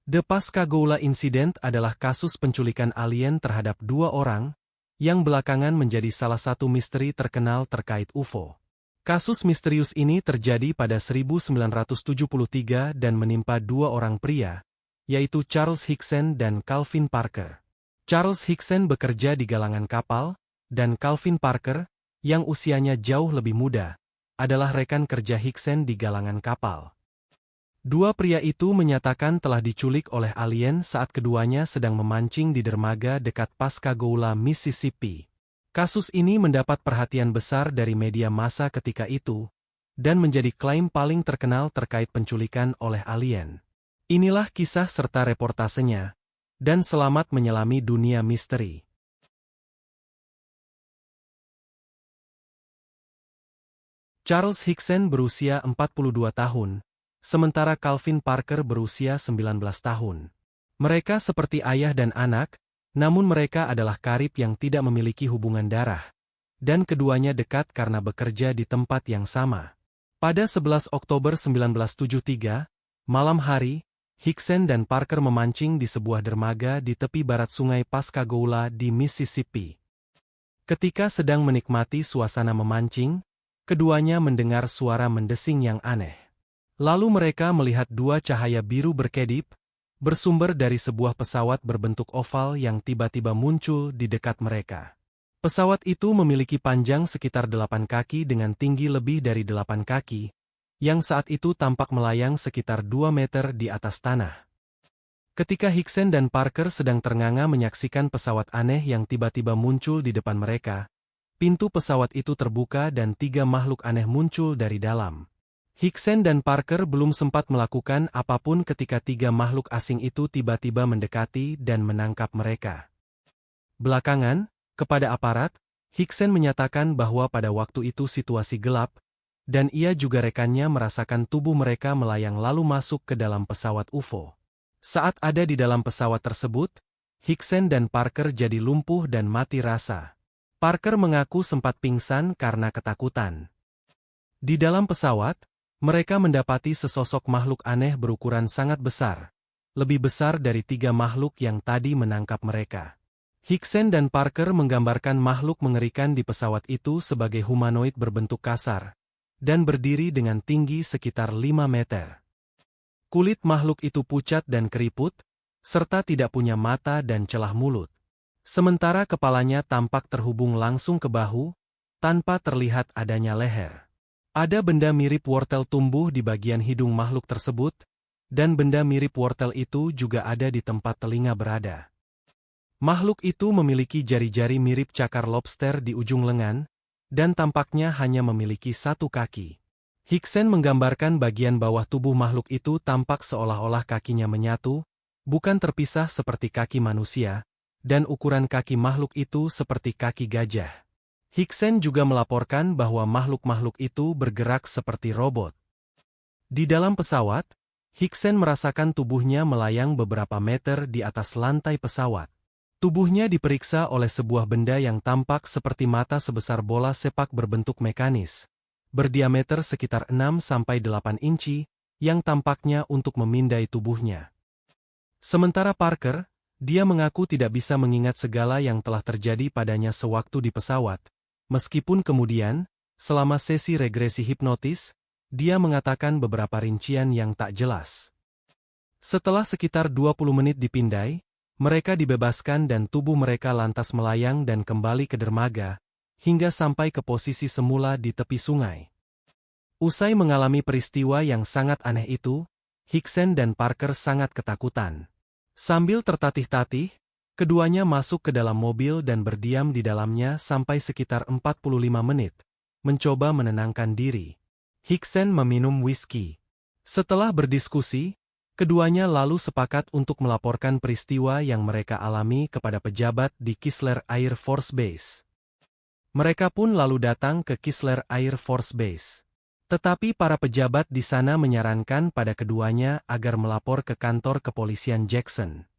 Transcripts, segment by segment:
The Pascagoula Incident adalah kasus penculikan alien terhadap 2 orang, yang belakangan menjadi salah satu misteri terkenal terkait UFO. Kasus misterius ini terjadi pada 1973 dan menimpa 2 orang pria, yaitu Charles Hickson dan Calvin Parker. Charles Hickson bekerja di galangan kapal, dan Calvin Parker, yang usianya jauh lebih muda, adalah rekan kerja Hickson di galangan kapal. 2 pria itu menyatakan telah diculik oleh alien saat keduanya sedang memancing di dermaga dekat Pascagoula, Mississippi. Kasus ini mendapat perhatian besar dari media massa ketika itu, dan menjadi klaim paling terkenal terkait penculikan oleh alien. Inilah kisah serta reportasenya, dan selamat menyelami dunia misteri. Charles Hickson berusia 42 tahun, sementara Calvin Parker berusia 19 tahun. Mereka seperti ayah dan anak, namun mereka adalah karib yang tidak memiliki hubungan darah, dan keduanya dekat karena bekerja di tempat yang sama. Pada 11 Oktober 1973, malam hari, Hickson dan Parker memancing di sebuah dermaga di tepi barat sungai Pascagoula di Mississippi. Ketika sedang menikmati suasana memancing, keduanya mendengar suara mendesing yang aneh. Lalu mereka melihat 2 cahaya biru berkedip, bersumber dari sebuah pesawat berbentuk oval yang tiba-tiba muncul di dekat mereka. Pesawat itu memiliki panjang sekitar 8 kaki dengan tinggi lebih dari 8 kaki, yang saat itu tampak melayang sekitar 2 meter di atas tanah. Ketika Hickson dan Parker sedang ternganga menyaksikan pesawat aneh yang tiba-tiba muncul di depan mereka, pintu pesawat itu terbuka dan 3 makhluk aneh muncul dari dalam. Hickson dan Parker belum sempat melakukan apapun ketika 3 makhluk asing itu tiba-tiba mendekati dan menangkap mereka. Belakangan, kepada aparat, Hickson menyatakan bahwa pada waktu itu situasi gelap, dan ia juga rekannya merasakan tubuh mereka melayang lalu masuk ke dalam pesawat UFO. Saat ada di dalam pesawat tersebut, Hickson dan Parker jadi lumpuh dan mati rasa. Parker mengaku sempat pingsan karena ketakutan. Di dalam pesawat, mereka mendapati sesosok makhluk aneh berukuran sangat besar, lebih besar dari 3 makhluk yang tadi menangkap mereka. Hickson dan Parker menggambarkan makhluk mengerikan di pesawat itu sebagai humanoid berbentuk kasar, dan berdiri dengan tinggi sekitar 5 meter. Kulit makhluk itu pucat dan keriput, serta tidak punya mata dan celah mulut. Sementara kepalanya tampak terhubung langsung ke bahu, tanpa terlihat adanya leher. Ada benda mirip wortel tumbuh di bagian hidung makhluk tersebut, dan benda mirip wortel itu juga ada di tempat telinga berada. Makhluk itu memiliki jari-jari mirip cakar lobster di ujung lengan, dan tampaknya hanya memiliki 1 kaki. Hickson menggambarkan bagian bawah tubuh makhluk itu tampak seolah-olah kakinya menyatu, bukan terpisah seperti kaki manusia, dan ukuran kaki makhluk itu seperti kaki gajah. Hickson juga melaporkan bahwa makhluk-makhluk itu bergerak seperti robot. Di dalam pesawat, Hickson merasakan tubuhnya melayang beberapa meter di atas lantai pesawat. Tubuhnya diperiksa oleh sebuah benda yang tampak seperti mata sebesar bola sepak berbentuk mekanis, berdiameter sekitar 6-8 inci, yang tampaknya untuk memindai tubuhnya. Sementara Parker, dia mengaku tidak bisa mengingat segala yang telah terjadi padanya sewaktu di pesawat. Meskipun kemudian, selama sesi regresi hipnotis, dia mengatakan beberapa rincian yang tak jelas. Setelah sekitar 20 menit dipindai, mereka dibebaskan dan tubuh mereka lantas melayang dan kembali ke dermaga, hingga sampai ke posisi semula di tepi sungai. Usai mengalami peristiwa yang sangat aneh itu, Hickson dan Parker sangat ketakutan. Sambil tertatih-tatih, keduanya masuk ke dalam mobil dan berdiam di dalamnya sampai sekitar 45 menit, mencoba menenangkan diri. Hickson meminum whisky. Setelah berdiskusi, keduanya lalu sepakat untuk melaporkan peristiwa yang mereka alami kepada pejabat di Keesler Air Force Base. Mereka pun lalu datang ke Keesler Air Force Base. Tetapi para pejabat di sana menyarankan pada keduanya agar melapor ke kantor kepolisian Jackson.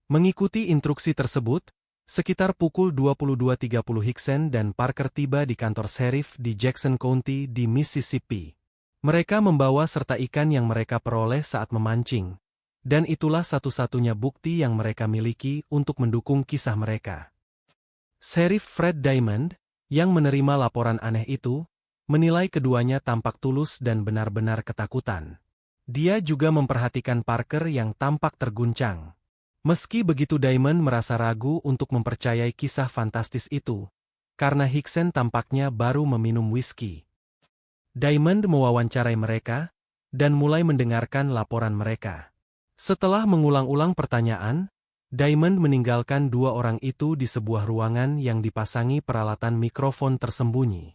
Mengikuti instruksi tersebut, sekitar pukul 22.30 Hickson dan Parker tiba di kantor sheriff di Jackson County di Mississippi. Mereka membawa serta ikan yang mereka peroleh saat memancing, Dan itulah satu-satunya bukti yang mereka miliki untuk mendukung kisah mereka. Sheriff Fred Diamond, yang menerima laporan aneh itu, menilai keduanya tampak tulus dan benar-benar ketakutan. Dia juga memperhatikan Parker yang tampak terguncang. Meski begitu Diamond merasa ragu untuk mempercayai kisah fantastis itu, karena Hickson tampaknya baru meminum whisky. Diamond mewawancarai mereka, dan mulai mendengarkan laporan mereka. Setelah mengulang-ulang pertanyaan, Diamond meninggalkan dua orang itu di sebuah ruangan yang dipasangi peralatan mikrofon tersembunyi.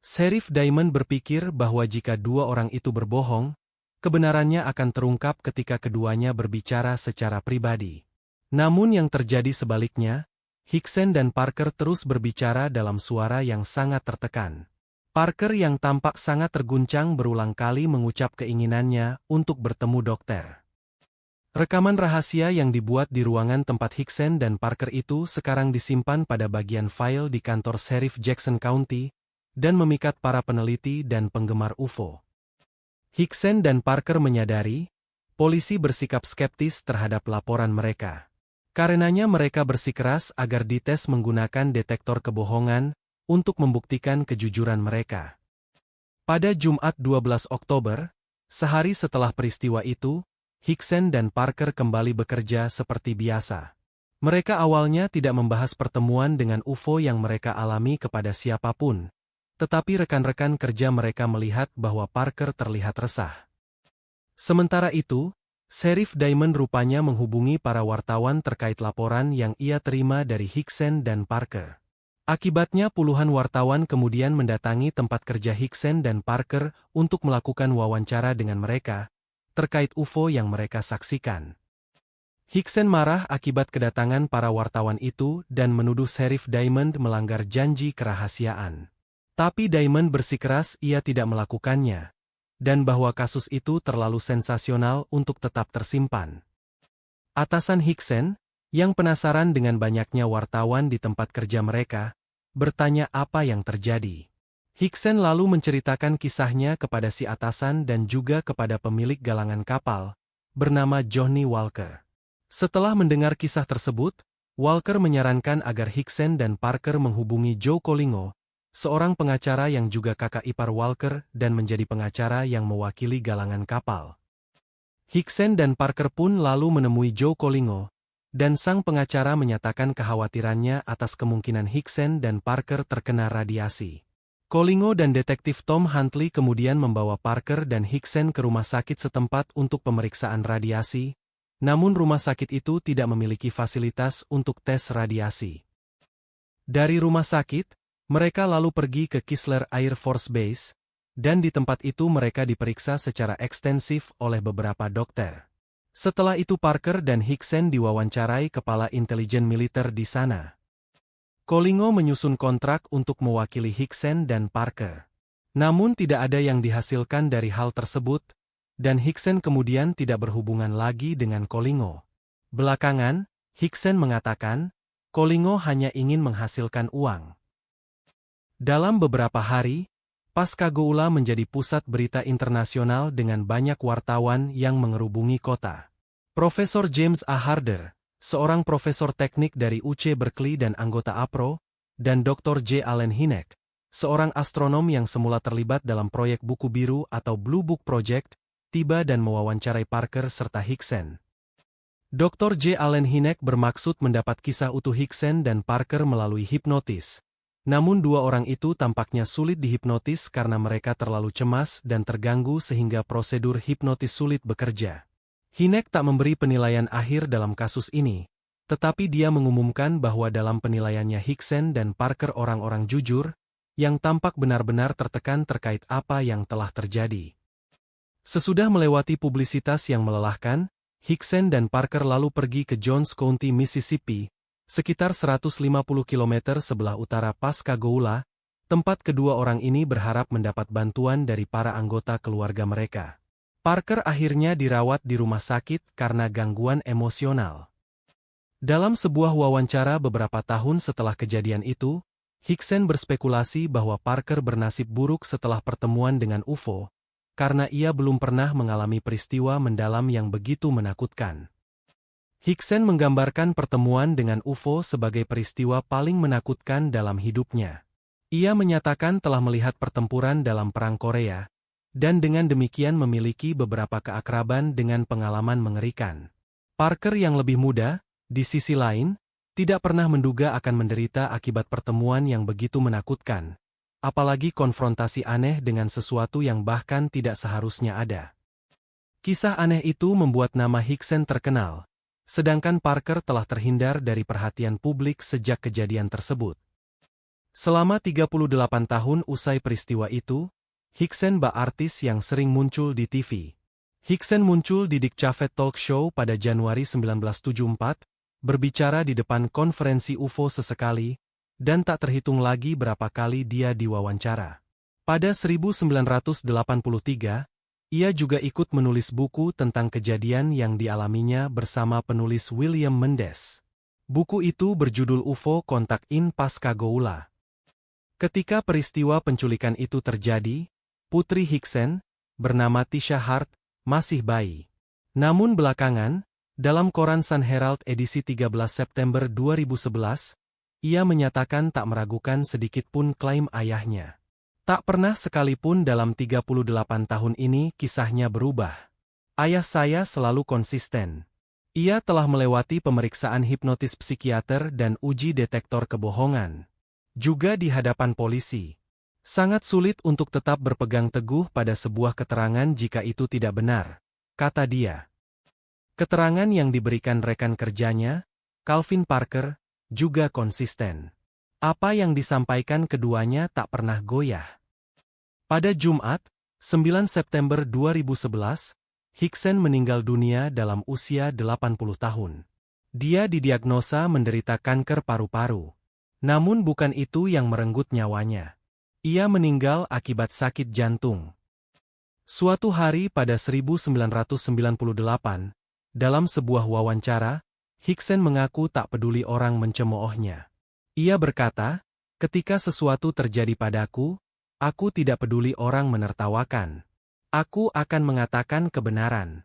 Sheriff Diamond berpikir bahwa jika dua orang itu berbohong, kebenarannya akan terungkap ketika keduanya berbicara secara pribadi. Namun yang terjadi sebaliknya, Hickson dan Parker terus berbicara dalam suara yang sangat tertekan. Parker yang tampak sangat terguncang berulang kali mengucap keinginannya untuk bertemu dokter. Rekaman rahasia yang dibuat di ruangan tempat Hickson dan Parker itu sekarang disimpan pada bagian file di kantor Sheriff Jackson County, dan memikat para peneliti dan penggemar UFO. Hickson dan Parker menyadari, polisi bersikap skeptis terhadap laporan mereka. Karenanya mereka bersikeras agar dites menggunakan detektor kebohongan untuk membuktikan kejujuran mereka. Pada Jumat 12 Oktober, sehari setelah peristiwa itu, Hickson dan Parker kembali bekerja seperti biasa. Mereka awalnya tidak membahas pertemuan dengan UFO yang mereka alami kepada siapapun, tetapi rekan-rekan kerja mereka melihat bahwa Parker terlihat resah. Sementara itu, Sheriff Diamond rupanya menghubungi para wartawan terkait laporan yang ia terima dari Hickson dan Parker. Akibatnya puluhan wartawan kemudian mendatangi tempat kerja Hickson dan Parker untuk melakukan wawancara dengan mereka terkait UFO yang mereka saksikan. Hickson marah akibat kedatangan para wartawan itu dan menuduh Sheriff Diamond melanggar janji kerahasiaan. Tapi Diamond bersikeras ia tidak melakukannya, dan bahwa kasus itu terlalu sensasional untuk tetap tersimpan. Atasan Hickson, yang penasaran dengan banyaknya wartawan di tempat kerja mereka, bertanya apa yang terjadi. Hickson lalu menceritakan kisahnya kepada si atasan dan juga kepada pemilik galangan kapal, bernama Johnny Walker. Setelah mendengar kisah tersebut, Walker menyarankan agar Hickson dan Parker menghubungi Joe Colingo, seorang pengacara yang juga kakak ipar Walker dan menjadi pengacara yang mewakili galangan kapal. Hickson dan Parker pun lalu menemui Joe Colingo, dan sang pengacara menyatakan kekhawatirannya atas kemungkinan Hickson dan Parker terkena radiasi. Colingo dan detektif Tom Huntley kemudian membawa Parker dan Hickson ke rumah sakit setempat untuk pemeriksaan radiasi, namun rumah sakit itu tidak memiliki fasilitas untuk tes radiasi. Dari rumah sakit, mereka lalu pergi ke Keesler Air Force Base, dan di tempat itu mereka diperiksa secara ekstensif oleh beberapa dokter. Setelah itu Parker dan Hickson diwawancarai kepala intelijen militer di sana. Colingo menyusun kontrak untuk mewakili Hickson dan Parker. Namun tidak ada yang dihasilkan dari hal tersebut, dan Hickson kemudian tidak berhubungan lagi dengan Colingo. Belakangan, Hickson mengatakan, Colingo hanya ingin menghasilkan uang. Dalam beberapa hari, Pascagoula menjadi pusat berita internasional dengan banyak wartawan yang mengerubungi kota. Profesor James A. Harder, seorang profesor teknik dari UC Berkeley dan anggota APRO, dan Dr. J. Allen Hynek, seorang astronom yang semula terlibat dalam proyek buku biru atau Blue Book Project, tiba dan mewawancarai Parker serta Hickson. Dr. J. Allen Hynek bermaksud mendapat kisah utuh Hickson dan Parker melalui hipnotis. Namun dua orang itu tampaknya sulit dihipnotis karena mereka terlalu cemas dan terganggu sehingga prosedur hipnotis sulit bekerja. Hynek tak memberi penilaian akhir dalam kasus ini, tetapi dia mengumumkan bahwa dalam penilaiannya Hickson dan Parker orang-orang jujur, yang tampak benar-benar tertekan terkait apa yang telah terjadi. Sesudah melewati publisitas yang melelahkan, Hickson dan Parker lalu pergi ke Jones County, Mississippi, sekitar 150 km sebelah utara Pascagoula, tempat kedua orang ini berharap mendapat bantuan dari para anggota keluarga mereka. Parker akhirnya dirawat di rumah sakit karena gangguan emosional. Dalam sebuah wawancara beberapa tahun setelah kejadian itu, Hickson berspekulasi bahwa Parker bernasib buruk setelah pertemuan dengan UFO, karena ia belum pernah mengalami peristiwa mendalam yang begitu menakutkan. Hickson menggambarkan pertemuan dengan UFO sebagai peristiwa paling menakutkan dalam hidupnya. Ia menyatakan telah melihat pertempuran dalam Perang Korea, dan dengan demikian memiliki beberapa keakraban dengan pengalaman mengerikan. Parker yang lebih muda, di sisi lain, tidak pernah menduga akan menderita akibat pertemuan yang begitu menakutkan, apalagi konfrontasi aneh dengan sesuatu yang bahkan tidak seharusnya ada. Kisah aneh itu membuat nama Hickson terkenal, sedangkan Parker telah terhindar dari perhatian publik sejak kejadian tersebut. Selama 38 tahun usai peristiwa itu, Hickson artis yang sering muncul di TV. Hickson muncul di Dick Cavett Talk Show pada Januari 1974, berbicara di depan konferensi UFO sesekali, dan tak terhitung lagi berapa kali dia diwawancara. Pada 1983, ia juga ikut menulis buku tentang kejadian yang dialaminya bersama penulis William Mendes. Buku itu berjudul UFO Kontak in Pascagoula. Ketika peristiwa penculikan itu terjadi, putri Hickson, bernama Tisha Hart, masih bayi. Namun belakangan, dalam koran Sun Herald edisi 13 September 2011, ia menyatakan tak meragukan sedikit pun klaim ayahnya. Tak pernah sekalipun dalam 38 tahun ini kisahnya berubah. Ayah saya selalu konsisten. Ia telah melewati pemeriksaan hipnotis psikiater dan uji detektor kebohongan. Juga di hadapan polisi. Sangat sulit untuk tetap berpegang teguh pada sebuah keterangan jika itu tidak benar, kata dia. Keterangan yang diberikan rekan kerjanya, Calvin Parker, juga konsisten. Apa yang disampaikan keduanya tak pernah goyah. Pada Jumat, 9 September 2011, Hickson meninggal dunia dalam usia 80 tahun. Dia didiagnosa menderita kanker paru-paru. Namun bukan itu yang merenggut nyawanya. Ia meninggal akibat sakit jantung. Suatu hari pada 1998, dalam sebuah wawancara, Hickson mengaku tak peduli orang mencemoohnya. Ia berkata, "Ketika sesuatu terjadi padaku, aku tidak peduli orang menertawakan. Aku akan mengatakan kebenaran."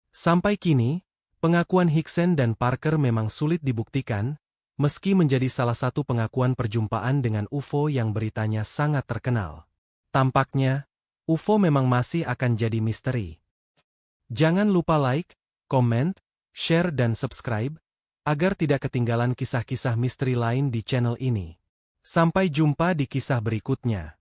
Sampai kini, pengakuan Hickson dan Parker memang sulit dibuktikan, meski menjadi salah satu pengakuan perjumpaan dengan UFO yang beritanya sangat terkenal. Tampaknya, UFO memang masih akan jadi misteri. Jangan lupa like, komen, share dan subscribe, agar tidak ketinggalan kisah-kisah misteri lain di channel ini. Sampai jumpa di kisah berikutnya.